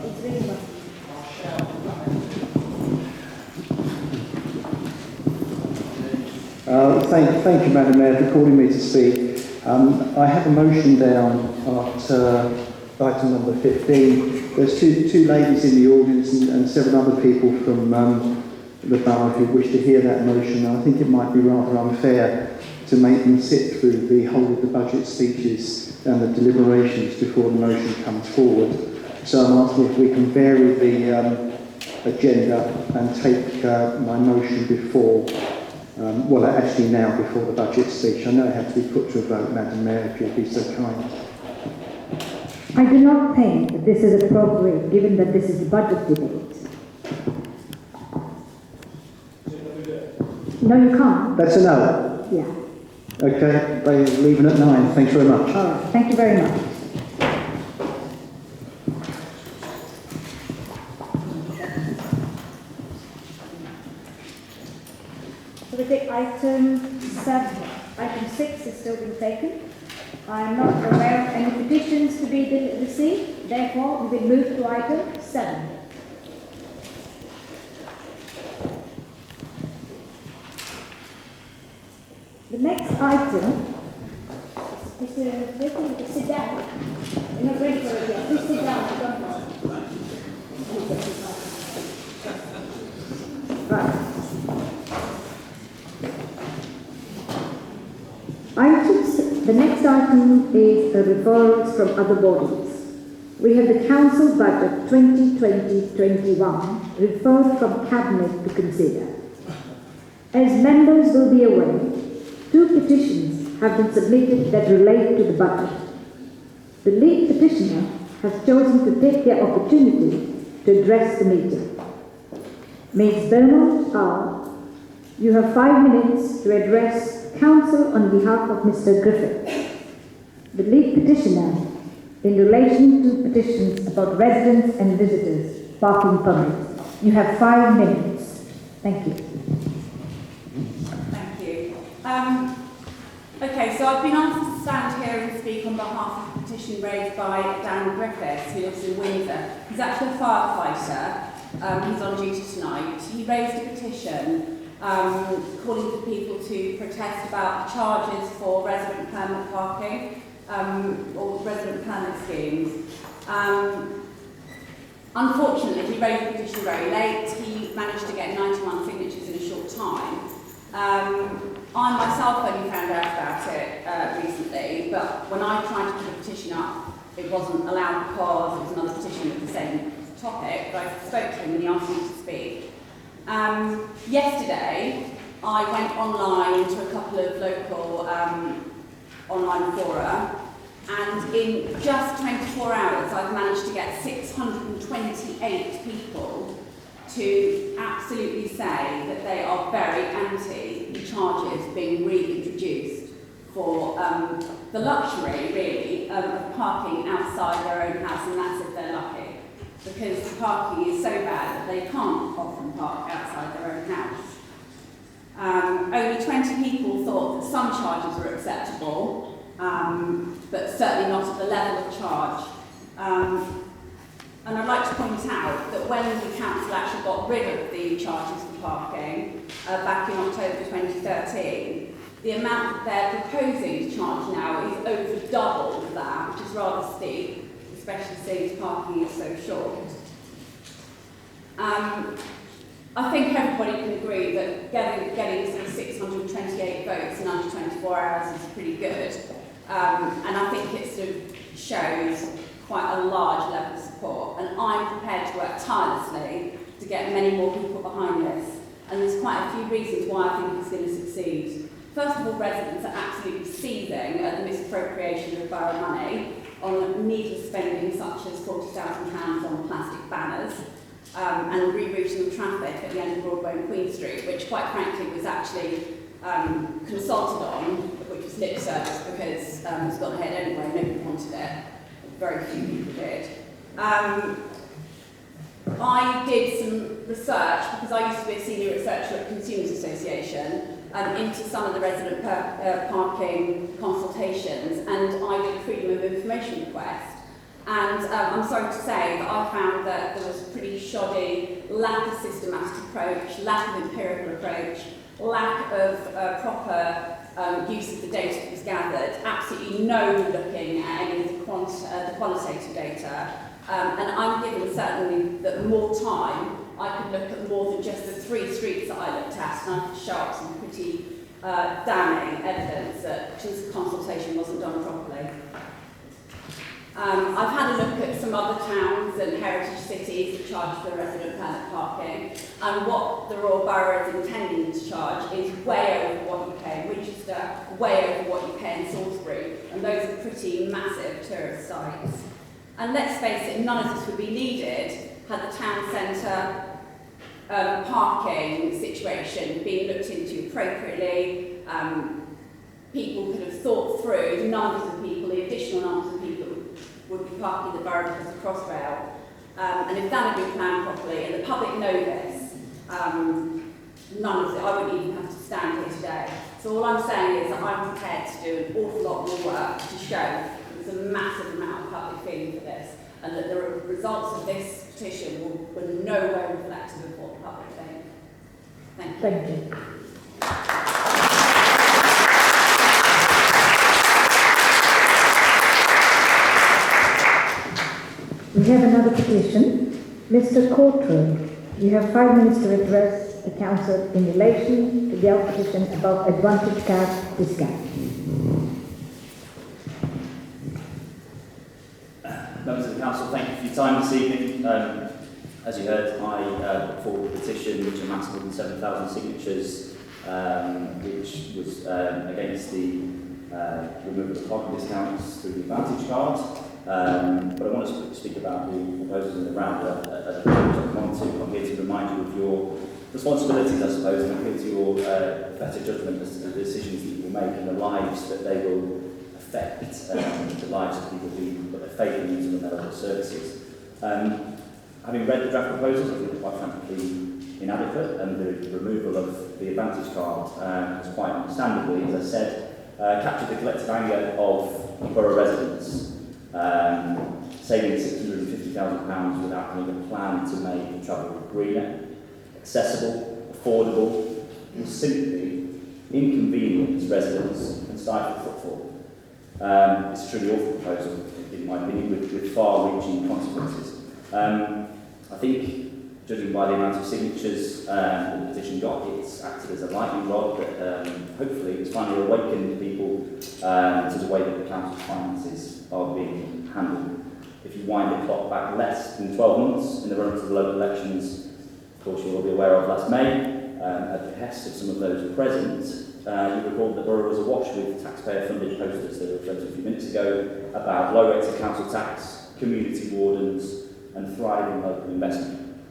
It's really Thank you, Madam Mayor, for calling me to speak. I have a motion down at item number 15. There's two ladies in the audience and 7 other people from the borough who wish to hear that motion. I think it might be rather unfair to make them sit through the whole of the budget speeches and the deliberations before the motion comes forward. So I'm asking if we can vary the agenda and take my motion before now before the budget speech. I know it has to be put to a vote, Madam Mayor, if you'll be so kind. I do not think that this is appropriate, given that this is a budget debate. No, you can't. That's a no. Yeah. Okay, they're leaving at 9. Thanks very much. All right. Thank you very much. So we take item 7. Item 6 is still being taken. I am not aware of any petitions to be received. Therefore, we will move to item 7. The next item is to sit down. You're not ready for it yet. Please sit down. Right. The next item is the referrals from other bodies. We have the Council Budget 2020-21 referred from Cabinet to consider. As members will be aware, 2 petitions have been submitted that relate to the budget. The lead petitioner has chosen to take the opportunity to address the meeting. Ms. Beaumont R., you have 5 minutes to address Council on behalf of Mr. Griffith. The lead petitioner, in relation to petitions about residents and visitors parking permits. You have 5 minutes. Thank you. Thank you. Okay, so I've been asked to stand here and speak on behalf of the petition raised by Dan Griffiths, who lives in Windsor. He's actually a firefighter. He's on duty tonight. He raised a petition calling for people to protest about the charges for resident permit parking or resident permit schemes. Unfortunately, he raised the petition very late. He managed to get 91 signatures in a short time. I myself only found out about it recently, but when I tried to put a petition up, it wasn't allowed because it was another petition with the same topic, but I spoke to him and he asked me to speak. Yesterday, I went online to a couple of local online fora, and in just 24 hours, I've managed to get 628 people to absolutely say that they are very anti the charges being reintroduced for the luxury, really, of parking outside their own house, and that's if they're lucky. Because parking is so bad that they can't often park outside their own house. Only 20 people thought that some charges were acceptable, but certainly not at the level of charge. And I'd like to point out that when the council actually got rid of the charges for parking back in October 2013, the amount that they're proposing to charge now is over double that, which is rather steep, especially since parking is so short. I think everybody can agree that getting sort of 628 votes in under 24 hours is pretty good. And I think it sort of shows quite a large level of support. And I'm prepared to work tirelessly to get many more people behind this. And there's quite a few reasons why I think it's going to succeed. First of all, residents are absolutely seething at the misappropriation of borough money on needless spending such as £40,000 on plastic banners and rerouting of traffic at the end of Broadway and Queen Street, which quite frankly was actually consulted on, which was lip service because it's gone ahead anyway, nobody wanted it. Very few people did. I did some research, because I used to be a senior researcher at Consumers Association, into some of the resident parking consultations, and I did a Freedom of Information request. And I'm sorry to say that I found that there was pretty shoddy lack of systematic approach, lack of empirical approach, lack of proper use of the data that was gathered, absolutely no looking at any of the qualitative data. And I'm given certainly that more time, I could look at more than just the 3 streets that I looked at, and I could show up some pretty damning evidence that just consultation wasn't done properly. I've had a look at some other towns and heritage cities that charge for resident permit parking, and what the Royal Borough is intending to charge is way over what you pay in Winchester, way over what you pay in Salisbury, and those are pretty massive tourist sites. And let's face it, none of this would be needed had the town centre parking situation been looked into appropriately. People could have thought through the numbers of people, the additional numbers of people would be parking the borough because of Crossrail. And if that had been planned properly, and the public know this, none of it, I wouldn't even have to stand here today. So all I'm saying is that I'm prepared to do an awful lot more work to show that there's a massive amount of public feeling for this, and that the results of this petition were nowhere reflective of what the public think. Thank you. Thank you. We have another petition. Mr. Courtroom, you have 5 minutes to address the Council in relation to the petition about advantage card discount. Members of the Council, thank you for your time this evening. As you heard, I put forward a petition which amassed more than 7,000 signatures, which was against the removal of parking discounts through the Advantage card. But I want to speak about the proposals in the round. I want here to remind you of your responsibilities, I suppose, and appeal to your better judgment as to the decisions that you will make and the lives that they will affect, the lives of people who put their faith in you and their local services. Having read the draft proposals, I think they're quite frankly inadequate, and the removal of the Advantage card is quite understandably, as I said, captured the collective anger of borough residents, saving £650,000 without having a plan to make travel greener, accessible, affordable, and simply inconvenience residents and stifle footfall. It's a truly awful proposal, in my opinion, with far-reaching consequences. I think, judging by the amount of signatures the petition got, it's acted as a lightning rod that hopefully it's finally awakened people to the way that the council's finances are being handled. If you wind the clock back less than 12 months in the run-up to the local elections, of course you'll all be aware of last May, at the behest of some of those present, you recall that the borough was awash with taxpayer-funded posters that were referred to a few minutes ago about low rates of council tax, community wardens, and thriving local investment.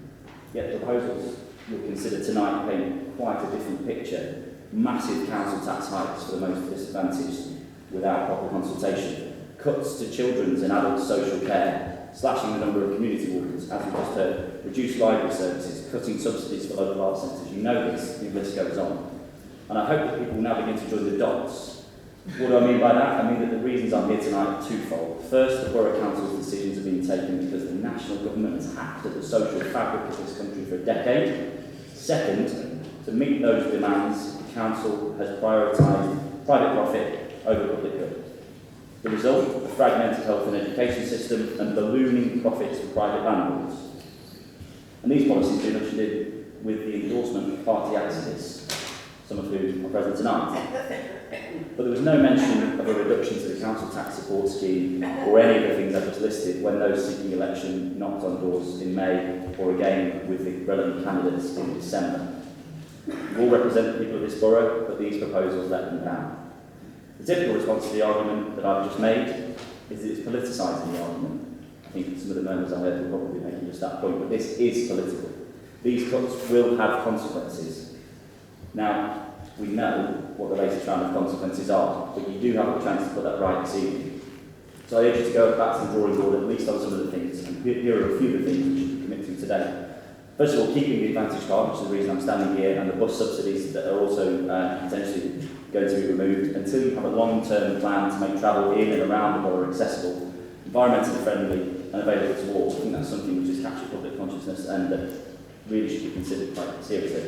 Yet the proposals we'll consider tonight paint quite a different picture. Massive council tax hikes for the most disadvantaged without proper consultation. Cuts to children's and adult social care, slashing the number of community wardens, as we just heard, reduced library services, cutting subsidies for local art centres. You know this, the list goes on. And I hope that people will now begin to join the dots. What do I mean by that? I mean that the reasons I'm here tonight are twofold. First, the Borough Council's decisions have been taken because the national government has hacked at the social fabric of this country for a decade. Second, to meet those demands, the Council has prioritised private profit over public good. The result, a fragmented health and education system and ballooning profits for private landlords. And these policies have been ushered in with the endorsement of party activists, some of whom are present tonight. But there was no mention of a reduction to the council tax support scheme or any of the things I've just listed when those seeking election knocked on doors in May or again with the relevant candidates in December. You all represent the people of this borough, but these proposals let them down. The typical response to the argument that I've just made is that it's politicising the argument. I think some of the members I heard will probably be making just that point, but this is political. These cuts will have consequences. Now, we know what the latest round of consequences are, but you do have a chance to put that right this evening. So I urge you to go back to the drawing board, at least on some of the things, and here are a few of the things we should commit to today. First of all, keeping the Advantage card, which is the reason I'm standing here, and the bus subsidies that are also potentially going to be removed, until you have a long-term plan to make travel in and around the borough accessible. environmentally friendly and available to all. I think that's something which has captured public consciousness and that really should be considered quite seriously.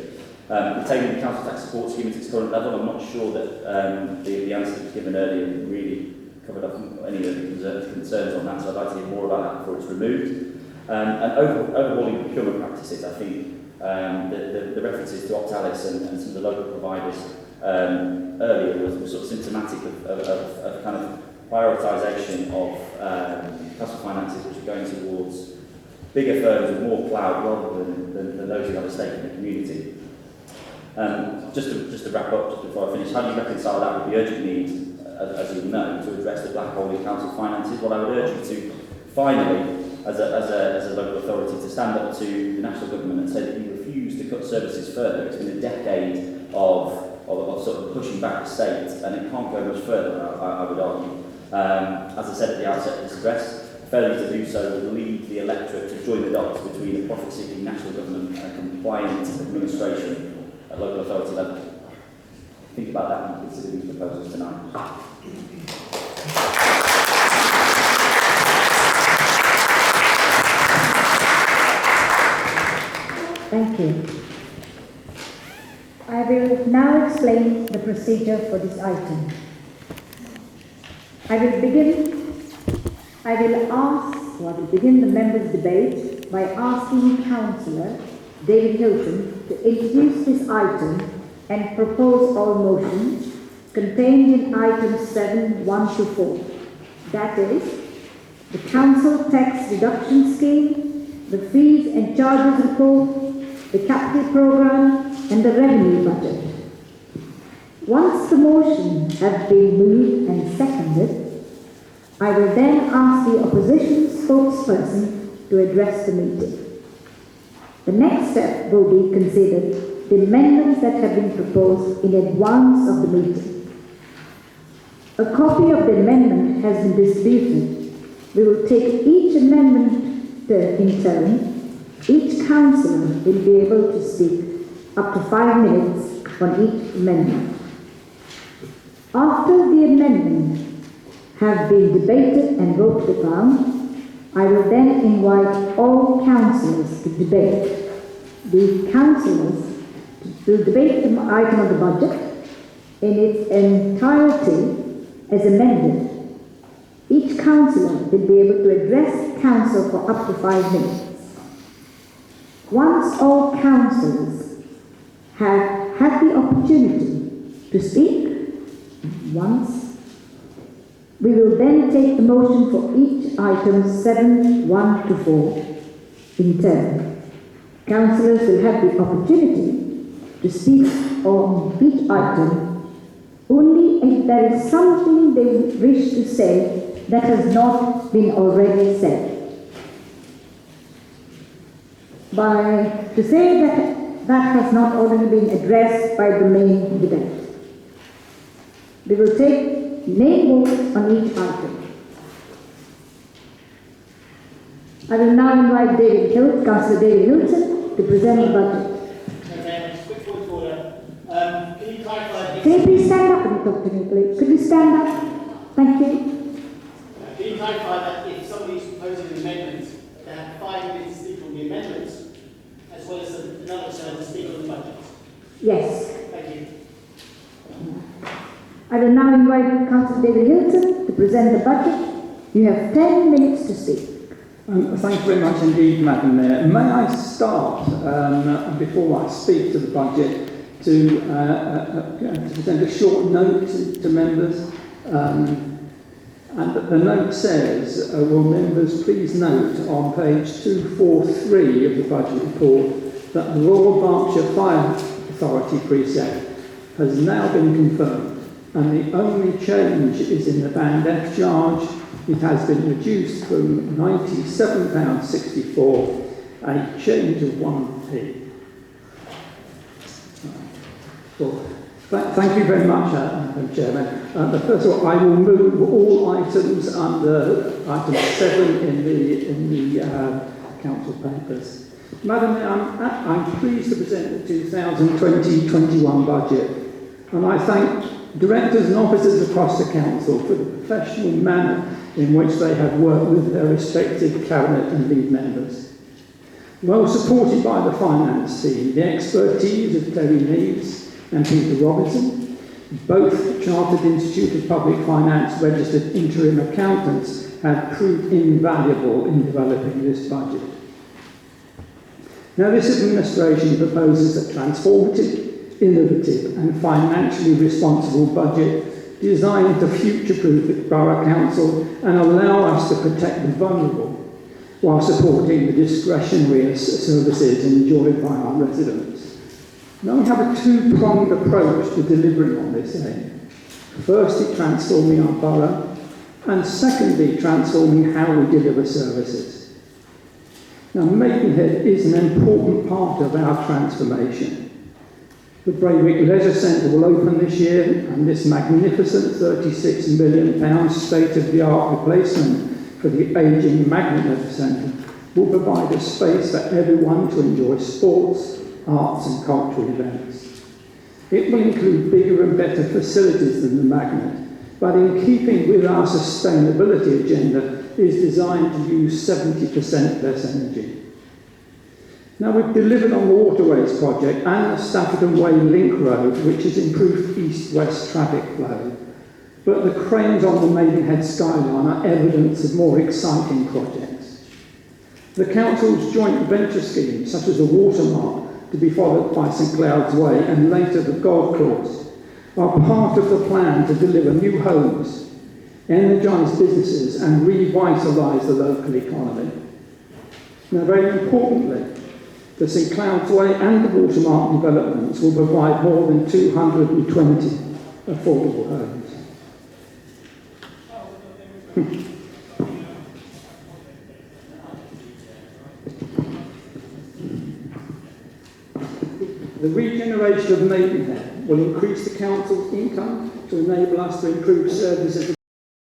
Retaining the council tax support scheme at its current level, I'm not sure that the answer that was given earlier really covered up any of the concerns on that, so I'd like to hear more about that before it's removed. And overhauling procurement practices, I think the references to Optalis and some of the local providers earlier was sort of symptomatic of kind of prioritisation of council finances which are going towards bigger firms with more clout rather than those who have a stake in the community. Just to wrap up, just before I finish, how do you reconcile that with the urgent need, as you know, to address the black hole in council finances? What I would urge you to finally, as a local authority, to stand up to the national government and say that you refuse to cut services further. It's been a decade of sort of pushing back the state, and it can't go much further, I would argue. As I said at the outset of this address, failure to do so would lead the electorate to join the dots between a profit-seeking national government and a compliant administration at local authority level. Think about that and consider these proposals tonight. Thank you. I will now explain the procedure for this item. I will begin the members' debate by asking Councillor David Hilton to introduce this item and propose all motions contained in items 7, 1 to 4. That is, the council tax reduction scheme, the fees and charges report, the capital programme and the revenue budget. Once the motions have been moved and seconded, I will then ask the opposition spokesperson to address the meeting. The next step will be considered the amendments that have been proposed in advance of the meeting. A copy of the amendment has been distributed. We will take each amendment in turn. Each councillor will be able to speak up to 5 minutes on each amendment. After the amendments have been debated and voted upon, I will then invite all councillors to debate. The councillors will debate the item of the budget in its entirety as amended. Each councillor will be able to address council for up to 5 minutes. Once all councillors have had the opportunity to speak, we will then take the motion for each item 7, 1 to 4 in turn. Councillors will have the opportunity to speak on each item only if there is something they wish to say that has not been already said. To say that has not already been addressed by the main debate. We will take name votes on each item. I will now invite Councillor David Hilton to present the budget. Okay, quick point of order. Can you clarify? Can you please stand up and talk to me, please? Could you stand up? Thank you. Can you clarify that if somebody is proposing an amendment, they have 5 minutes to speak on the amendment, as well as another turn to speak on the budget? Yes. Thank you. I will now invite Councillor David Hilton to present the budget. You have 10 minutes to speak. Thank you very much indeed, Madam Mayor. May I start, before I speak to the budget, to present a short note to members. And the note says, will members please note on page 243 of the budget report that the Royal Berkshire Fire Authority precept has now been confirmed, and the only change is in the Band F charge. It has been reduced from £97.64, a change of 1p. Well, thank you very much, Madam Chairman. First of all, I will move all items under item 7 in the council papers. Madam Mayor, I'm pleased to present the 2020-21 budget, and I thank directors and officers across the council for the professional manner in which they have worked with their respective cabinet and lead members. Well supported by the finance team, the expertise of Terry Neves and Peter Robinson, both Chartered Institute of Public Finance registered interim accountants, have proved invaluable in developing this budget. Now, this administration proposes a transformative, innovative and financially responsible budget designed to future-proof the Borough Council and allow us to protect the vulnerable while supporting the discretionary services enjoyed by our residents. Now, we have a two-pronged approach to delivering on this aim. Firstly, transforming our borough, and secondly, transforming how we deliver services. Now, Maidenhead is an important part of our transformation. The Braywick Leisure Centre will open this year, and this magnificent £36 million state-of-the-art replacement for the ageing Magnet Centre will provide a space for everyone to enjoy sports, arts and cultural events. It will include bigger and better facilities than the Magnet, but in keeping with our sustainability agenda, is designed to use 70% less energy. Now, we've delivered on the Waterways project and the Stafford Way Link Road, which has improved east-west traffic flow. But the cranes on the Maidenhead skyline are evidence of more exciting projects. The Council's joint venture schemes, such as the Watermark, to be followed by St Cloud's Way and later the Golf Course, are part of the plan to deliver new homes, energise businesses and revitalise the local economy. Now, very importantly, the St Cloud's Way and the Watermark developments will provide more than 220 affordable homes. The regeneration of Maidenhead will increase the Council's income to enable us to improve services